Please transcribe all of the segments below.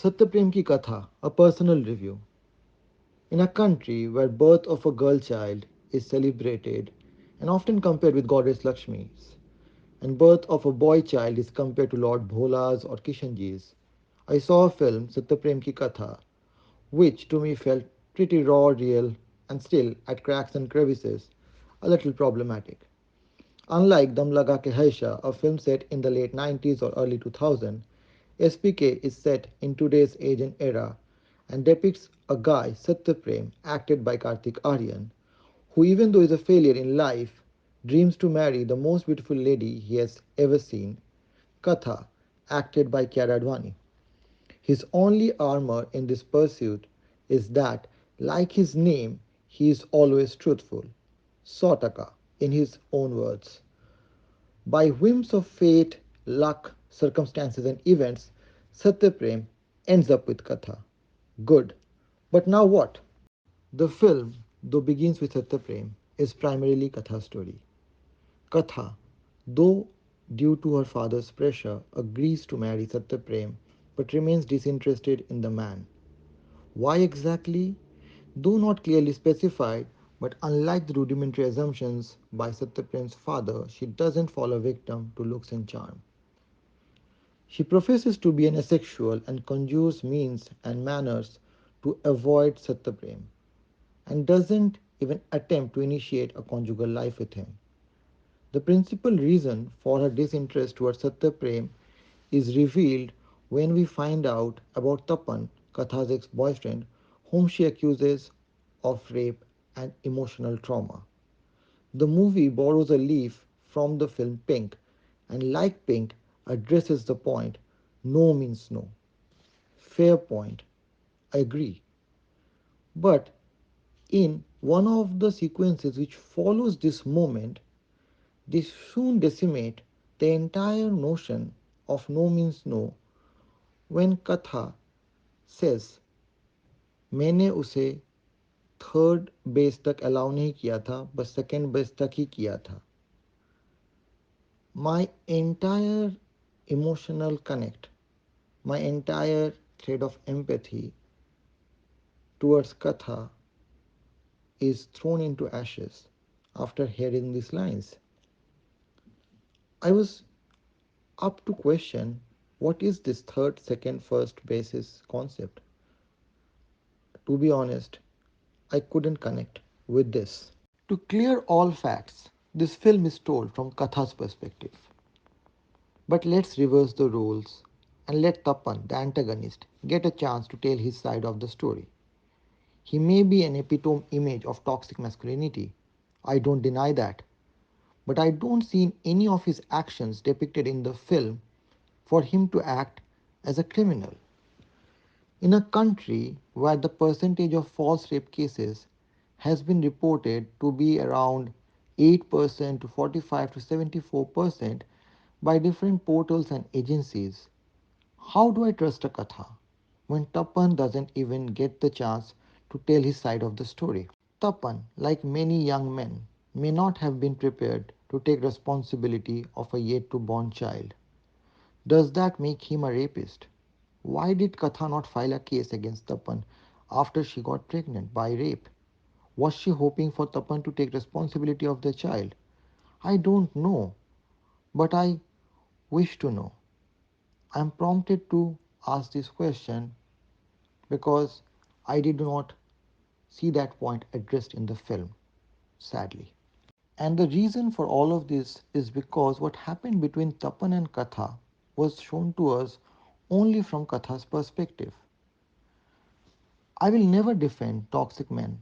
SatyaPrem Ki Katha, a personal review. In a country where birth of a girl child is celebrated and often compared with goddess Lakshmi's, and birth of a boy child is compared to Lord Bhola's or Kishanji's, I saw a film, SatyaPrem Ki Katha, which to me felt pretty raw, real, and still, at cracks and crevices, a little problematic. Unlike Dam Laga Ke Haisha, a film set in the late 90s or early 2000s, SPK is set in today's age and era and depicts a guy, Satyaprem, acted by Karthik Aryan, who, even though is a failure in life, dreams to marry the most beautiful lady he has ever seen, Katha, acted by Kiara Advani. His only armor in this pursuit is that, like his name, he is always truthful. Sotaka, in his own words. By whims of fate, luck, circumstances, and events, Satyaprem ends up with Katha. Good. But now what? The film, though begins with Satyaprem, is primarily Katha's story. Katha, though due to her father's pressure, agrees to marry Satyaprem but remains disinterested in the man. Why exactly? Though not clearly specified, but unlike the rudimentary assumptions by Satyaprem's father, she doesn't fall a victim to looks and charm. She professes to be an asexual and conjures means and manners to avoid Satyaprem and doesn't even attempt to initiate a conjugal life with him. The principal reason for her disinterest towards Satyaprem is revealed when we find out about Tapan, Katha's ex-boyfriend, whom she accuses of rape and emotional trauma. The movie borrows a leaf from the film Pink and, like Pink, addresses the point no means no. Fair point. I agree. But in one of the sequences which follows this moment, they soon decimate the entire notion of no means no when Katha says, मैंने उसे third base तक allow नहीं किया था बस second base तक ही किया था. My entire emotional connect, my entire thread of empathy towards Katha is thrown into ashes after hearing these lines. I was up to question what is this third, second, first basis concept. To be honest, I couldn't connect with this. To clear all facts, this film is told from Katha's perspective. But let's reverse the roles and let Tapan, the antagonist, get a chance to tell his side of the story. He may be an epitome image of toxic masculinity. I don't deny that. But I don't see in any of his actions depicted in the film for him to act as a criminal. In a country where the percentage of false rape cases has been reported to be around 8% to 45 to 74% by different portals and agencies, how do I trust a Katha when Tapan doesn't even get the chance to tell his side of the story? Tapan, like many young men, may not have been prepared to take responsibility of a yet to born child. Does that make him a rapist? Why did Katha not file a case against Tapan after she got pregnant by rape? Was she hoping for Tapan to take responsibility of the child? I don't know, but I wish to know. I am prompted to ask this question because I did not see that point addressed in the film, sadly. And the reason for all of this is because what happened between Tapan and Katha was shown to us only from Katha's perspective. I will never defend toxic men,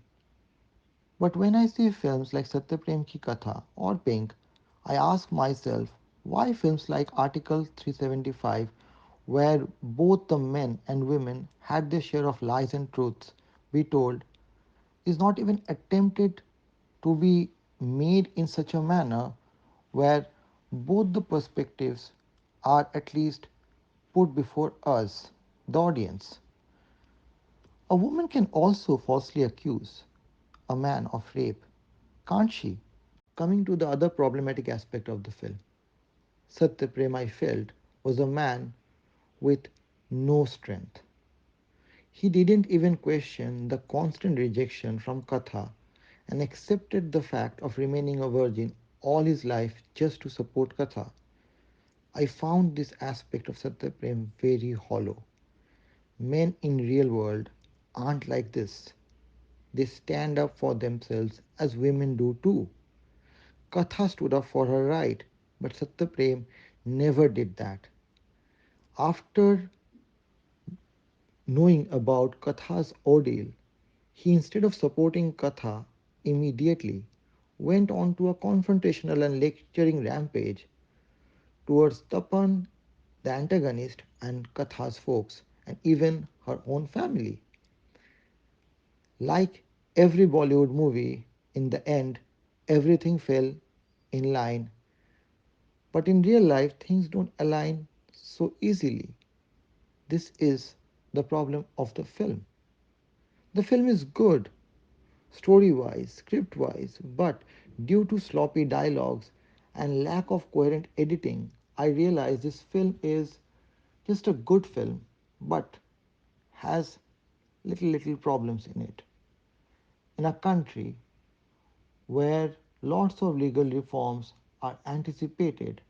but when I see films like SatyaPrem Ki Katha or Pink, I ask myself why films like Article 375, where both the men and women had their share of lies and truths be told, is not even attempted to be made in such a manner where both the perspectives are at least put before us, the audience. A woman can also falsely accuse a man of rape, can't she? Coming to the other problematic aspect of the film, Satya Prem I felt was a man with no strength. He didn't even question the constant rejection from Katha and accepted the fact of remaining a virgin all his life just to support Katha. I found this aspect of Satyaprem very hollow. Men in real world aren't like this. They stand up for themselves as women do too. Katha stood up for her right, but Satyaprem never did that. After knowing about Katha's ordeal, he instead of supporting Katha immediately went on to a confrontational and lecturing rampage towards Tapan, the antagonist, and Katha's folks, and even her own family. Like every Bollywood movie, in the end, everything fell in line. But in real life, things don't align so easily. This is the problem of the film. The film is good, story wise, script wise, but due to sloppy dialogues and lack of coherent editing, I realize this film is just a good film but has little problems in it. In a country where lots of legal reforms are anticipated,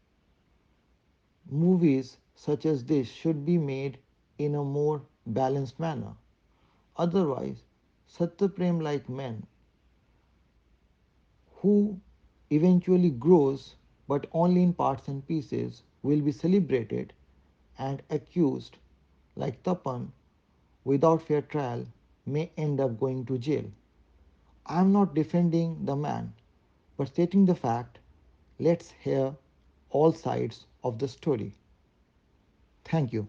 movies such as this should be made in a more balanced manner. Otherwise, Satyaprem like men who eventually grows but only in parts and pieces will be celebrated and accused like Tapan without fair trial may end up going to jail. I am not defending the man but stating the fact. Let's hear all sides of the story. Thank you.